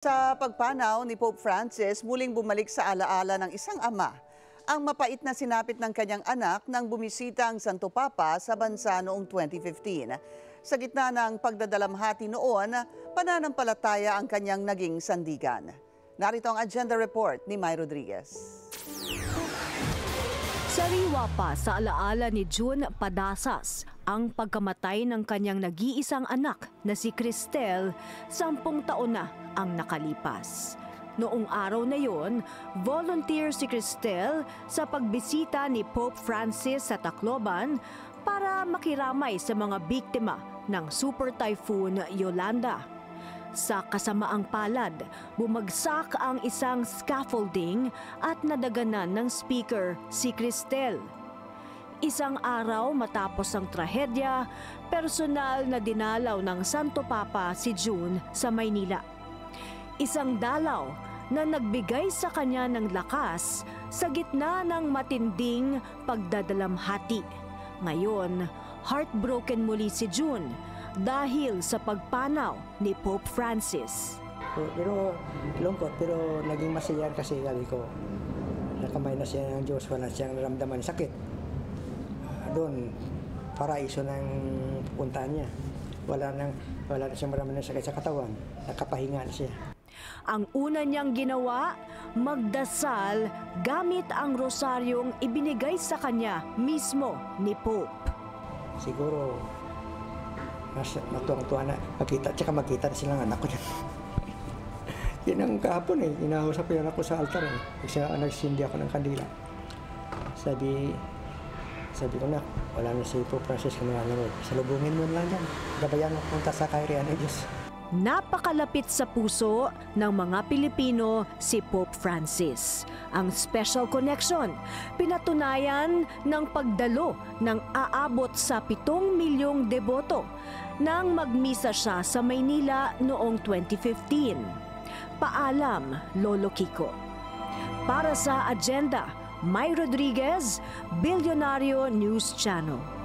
Sa pagpanaw ni Pope Francis, muling bumalik sa alaala ng isang ama ang mapait na sinapit ng kanyang anak nang bumisita ang Santo Papa sa bansa noong 2015. Sa gitna ng pagdadalamhati noon, pananampalataya ang kanyang naging sandigan. Narito ang agenda report ni May Rodriguez. Sariwa pa sa alaala ni June Padasas ang pagkamatay ng kanyang nag-iisang anak na si Cristel, 10 taon na ang nakalipas. Noong araw na yon, volunteer si Cristel sa pagbisita ni Pope Francis sa Tacloban para makiramay sa mga biktima ng Super Typhoon Yolanda. Sa kasamaang palad, bumagsak ang isang scaffolding at nadaganan ng speaker si Cristel. Isang araw matapos ang trahedya, personal na dinalaw ng Santo Papa si June sa Maynila. Isang dalaw na nagbigay sa kanya ng lakas sa gitna ng matinding pagdadalamhati. Ngayon, heartbroken muli si June dahil sa pagpanaw ni Pope Francis. Pero lungkot, pero naging masaya kasi sabi ko, nakamay na siya ng Diyos, wala siyang naramdaman sakit. Doon, paraiso ng puntaan niya. Wala na siyang maramdaman ng sakit sa katawan, nakapahinga na siya. Ang una niyang ginawa, magdasal gamit ang rosaryong ibinigay sa kanya mismo ni Pope. Siguro, mas matuwang-tuwa na makita na silang anak ko dyan. Yun ang kahapon inausap ko yung anak ko sa altar Kasi nagsindi ako ng kandila. Sabi ko na, wala na si Pope Francis na nanonood. Salubungin mo lang yan. Gabayan mo punta sa kaharian ng Diyos. Napakalapit sa puso ng mga Pilipino si Pope Francis. Ang special connection, pinatunayan ng pagdalo ng aabot sa 7 milyong deboto nang magmisa siya sa Maynila noong 2015. Paalam, Lolo Kiko. Para sa Agenda, May Rodriguez, Bilyonaryo News Channel.